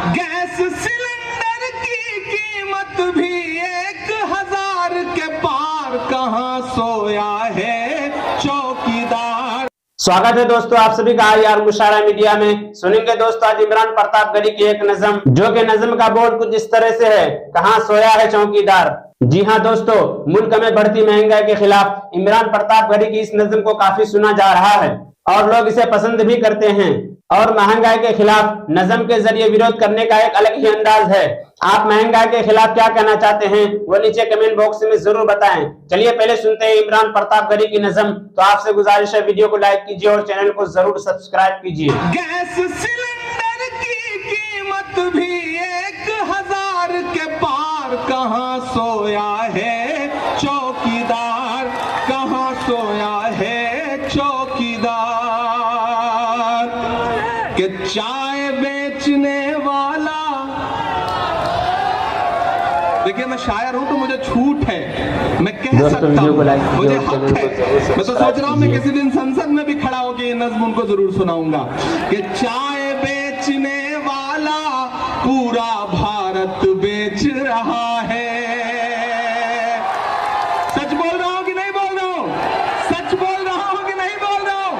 Gas cylinder की कीमत भी 1000 के पार, कहां सोया है चौकीदार। स्वागत है दोस्तों आप सभी का यार मुशायरा मीडिया में। सुनेंगे दोस्तों आज इमरान प्रतापगढ़ी की एक नज़म, जो कि नज़म का बोल कुछ इस तरह से है, कहां सोया है चौकीदार। जी हां दोस्तों, मुल्क में बढ़ती महंगाई के खिलाफ इमरान प्रतापगढ़ी की इस नज़म को काफी सुना जा रहा है और लोग इसे पसंद भी करते हैं। और महंगाई के खिलाफ नज़म के जरिए विरोध करने का एक अलग ही अंदाज है। आप महंगाई के खिलाफ क्या कहना चाहते हैं वो नीचे कमेंट बॉक्स में जरूर बताएं। चलिए पहले सुनते हैं इमरान प्रतापगढ़ी की नज़म। तो आपसे गुजारिश है वीडियो को लाइक कीजिए और चैनल को जरूर सब्सक्राइब कीजिए। गैस सिलेंडर की कीमत भी 1000 के पार, कहां सोया है चौकीदार, कहां सोया है चौकीदार। कि चाय बेचने वाला, देखिए मैं शायर हूं तो मुझे छूट है, मैं कह सकता हूं, मुझे हक है। मैं तो सोच रहा हूं मैं किसी दिन संसद में भी खड़ा होकर ये नज़्म उनको जरूर सुनाऊंगा कि चाय बेचने वाला पूरा भारत बेच रहा है। सच बोल रहा हूं कि नहीं बोल रहा हूं? सच बोल रहा हूं कि नहीं बोल रहा हूं?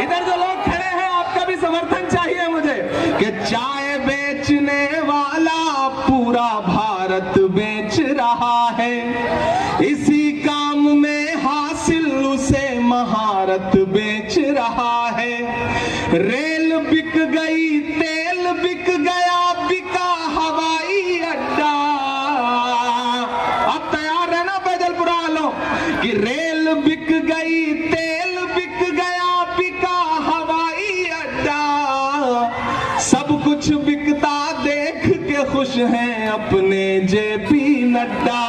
इधर जो लोग खड़े हैं आपका भी समर्थन चाहिए मुझे कि चाय बेचने वाला पूरा भारत बेच रहा है। इसी काम में हासिल उसे महारत बेच रहा है। रेल बिक गई, तेल बिक गया, बिका हवाई अड्डा। अब तैयार है ना बैजलपुरा वालों कि रेल बिक गई, तेल बिक गया, बिका हवाई अड्डा। सब कुछ बिकता देख के खुश हैं अपने जेपी नड्डा।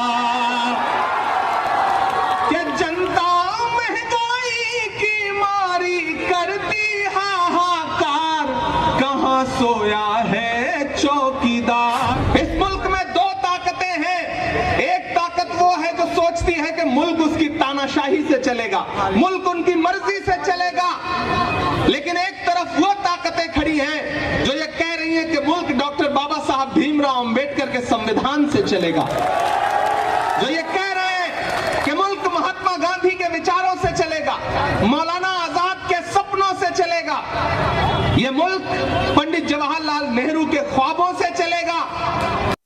कि जनता महंगाई की मारी करती हाहाकार, कहां सोया है चौकीदार। इस मुल्क में दो ताकतें हैं। एक ताकत वो है जो सोचती है कि मुल्क उसकी तानाशाही से चलेगा, मुल्क उनकी मर्जी से चलेगा। लेकिन एक तरफ वो ताकतें खड़ी हैं जो ये कह रही हैं कि मुल्क डॉक्टर बाबा साहब भीमराव अंबेडकर के संविधान से चलेगा, जो ये कह रहे हैं कि मुल्क महात्मा गांधी के विचारों से चलेगा, मौलाना आजाद के सपनों से चलेगा, ये मुल्क पंडित जवाहरलाल नेहरू के ख्वाबों से चलेगा।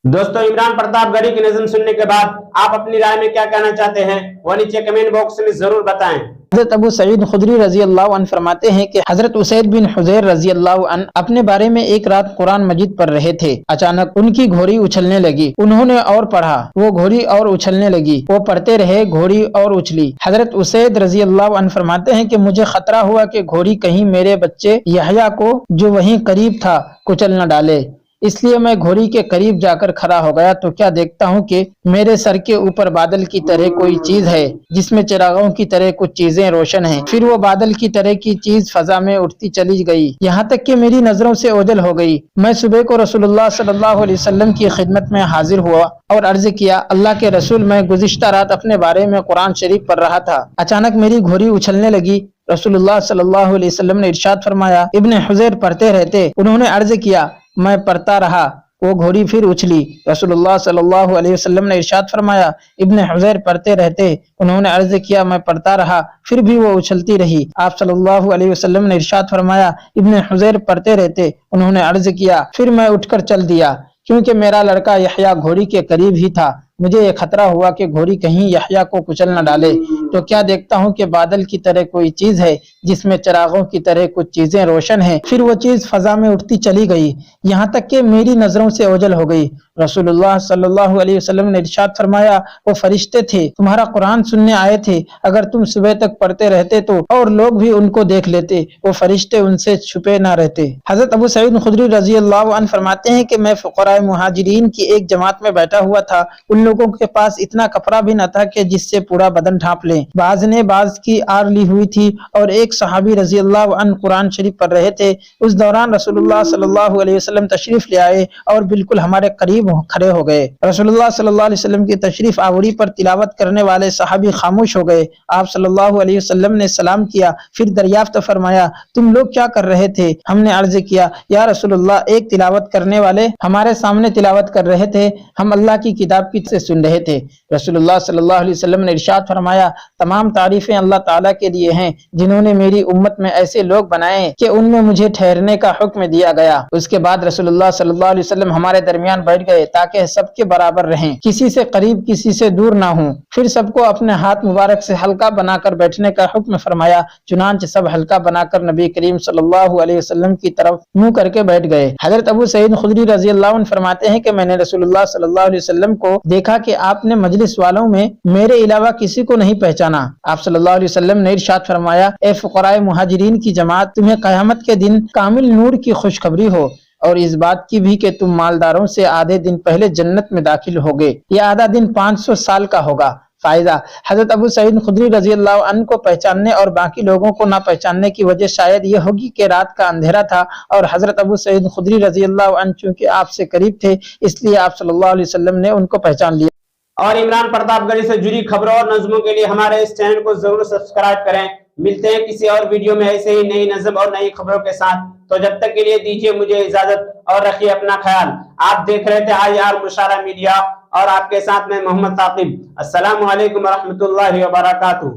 दोस्तों इमरान प्रतापगढ़ी की नज़म सुनने के बाद आप अपनी राय में क्या कहना चाहते हैं वो नीचे कमेंट बॉक्स में जरूर बताएं। हज़रत अबू सईद खुदरी रजी अल्लाह अन्हु फरमाते हैं कि हज़रत उसैद बिन हुज़ैर रजी अल्लाह अन्हु अपने बारे में एक रात कुरान मजीद पढ़ रहे थे। अचानक उनकी घोड़ी उछलने लगी। उन्होंने और पढ़ा, वो घोड़ी और उछलने लगी। वो पढ़ते रहे, घोड़ी और उछली। हज़रत उसैद रजी अल्लाह अन्हु फरमाते हैं कि मुझे खतरा हुआ कि घोड़ी कहीं मेरे बच्चे यहया को, जो वहीं करीब था, कुचल न डाले। इसलिए मैं घोड़ी के करीब जाकर खड़ा हो गया तो क्या देखता हूँ कि मेरे सर के ऊपर बादल की तरह कोई चीज है, जिसमें चिरागों की तरह कुछ चीजें रोशन हैं। फिर वो बादल की तरह की चीज फजा में उठती चली गई, यहाँ तक कि मेरी नजरों से ओझल हो गई। मैं सुबह को रसूलुल्लाह सल्लल्लाहु अलैहि वसल्लम की खिदमत में हाजिर हुआ और अर्ज किया, अल्लाह के रसूल, मैं गुज़िश्ता रात अपने बारे में कुरान शरीफ पढ़ रहा था। अचानक मेरी घोड़ी उछलने लगी। रसूलुल्लाह सल्लल्लाहु अलैहि वसल्लम ने इरशाद फरमाया, इब्ने हुज़ैर पढ़ते रहते। उन्होंने अर्ज किया, मैं पढ़ता रहा, वो घोड़ी फिर उछली। रसूलुल्लाह सल्लल्लाहु अलैहि वसल्लम ने इरशाद फरमाया, इब्ने हुज़ैर पढ़ते रहते। उन्होंने अर्ज किया, मैं पढ़ता रहा, फिर भी वो उछलती रही। आप सल्लल्लाहु अलैहि वसल्लम ने इरशाद फरमाया, इब्ने हुज़ैर पढ़ते रहते। उन्होंने अर्ज किया, फिर मैं उठकर चल दिया, क्योंकि मेरा लड़का यहया घोड़ी के करीब ही था। मुझे ये खतरा हुआ कि घोड़ी कहीं यहया को कुचल न डाले। तो क्या देखता हूँ कि बादल की तरह कोई चीज है, जिसमें चिरागों की तरह कुछ चीजें रोशन हैं। फिर वो चीज फजा में उठती चली गई, यहाँ तक कि मेरी नजरों से ओझल हो गई। रसूलुल्लाह सल्लल्लाहु अलैहि वसल्लम ने इरशाद फरमाया, वो फरिश्ते थे, तुम्हारा कुरान सुनने आए थे। अगर तुम सुबह तक पढ़ते रहते तो और लोग भी उनको देख लेते, वो फरिश्ते उनसे छुपे ना रहते। हजरत अबू सईद खुदरी रजी अल्लाह अन्हु फरमाते हैं कि मैं फुक़राए मुहाजिरीन की एक जमात में बैठा हुआ था। उन लोगों के पास इतना कपड़ा भी न था कि जिससे पूरा बदन ढांप लें। बाज ने बाज की आर ली हुई थी और एक सहाबी रजी अल्लाह अन्हु कुरान शरीफ पढ़ रहे थे। उस दौरान रसूलुल्लाह सल्लल्लाहु अलैहि वसल्लम तशरीफ ले आए और बिल्कुल हमारे करीब करीब खड़े हो गए। रसूलुल्लाह सल्लल्लाहु अलैहि वसल्लम की तशरीफ आवरी पर तिलावत करने वाले सहाबी खामोश हो गए। आप सल्लल्लाहु अलैहि वसल्लम ने सलाम किया, फिर दरियाफ्त फरमाया, तुम लोग क्या कर रहे थे? हमने अर्ज किया, या रसूलुल्लाह, एक तिलावत करने वाले हमारे सामने तिलावत कर रहे थे, हम अल्लाह की किताब की से सुन रहे थे। रसूलुल्लाह सल्लल्लाहु अलैहि वसल्लम ने इरशाद फरमाया, तमाम तारीफें अल्लाह ताला के लिए हैं जिन्होंने मेरी उम्मत में ऐसे लोग बनाए कि उनमें मुझे ठहरने का हुक्म दिया गया। उसके बाद रसूलुल्लाह सल्लल्लाहु अलैहि वसल्लम हमारे दरमियान बैठ गए ताकि सबके बराबर रहें, किसी से करीब किसी से दूर ना हो। फिर सबको अपने हाथ मुबारक से हल्का बनाकर बैठने का हुक्म फरमाया। चुनांचे सब हल्का बनाकर नबी करीम सल्लल्लाहु अलैहि वसल्लम की तरफ मुंह करके बैठ गए। हजरत अबू सईद खुदरी रज़ियल्लाहु अन्हु फरमाते हैं कि मैंने रसूलुल्लाह सल्लल्लाहु अलैहि वसल्लम को देखा कि आपने मजलिस वालों में मेरे अलावा किसी को नहीं पहचाना। आप सल्लल्लाहु अलैहि वसल्लम ने इरशाद फरमाया, ए फुकराए मुहाजिरीन की जमात, तुम्हें क़यामत के दिन कामिल नूर की खुशखबरी हो और इस बात की भी कि तुम मालदारों से आधे दिन पहले जन्नत में दाखिल होगे। यह आधा दिन 500 साल का होगा। फायदा, हजरत अबू सईद खुदरी रज़ियल्लाहु अन्हु को पहचानने और बाकी लोगों को ना पहचानने की वजह शायद यह होगी कि रात का अंधेरा था और हजरत अबू सईद खुदरी रज़ियल्लाहु अन्हु चूंकि आपसे करीब थे, इसलिए आप सल्लल्लाहु अलैहि वसल्लम ने उनको पहचान लिया। और इमरान प्रतापगढ़ी से जुड़ी खबरों और नज़मों के लिए हमारे इस चैनल को जरूर सब्सक्राइब करें। मिलते हैं किसी और वीडियो में ऐसे ही नई नज़म और नई खबरों के साथ। तो जब तक के लिए दीजिए मुझे इजाजत और रखिए अपना ख्याल। आप देख रहे थे IR मुशारा मीडिया और आपके साथ मैं मोहम्मद साकिब। अस्सलामु अलैकुम व रहमतुल्लाहि व बरकातुहू।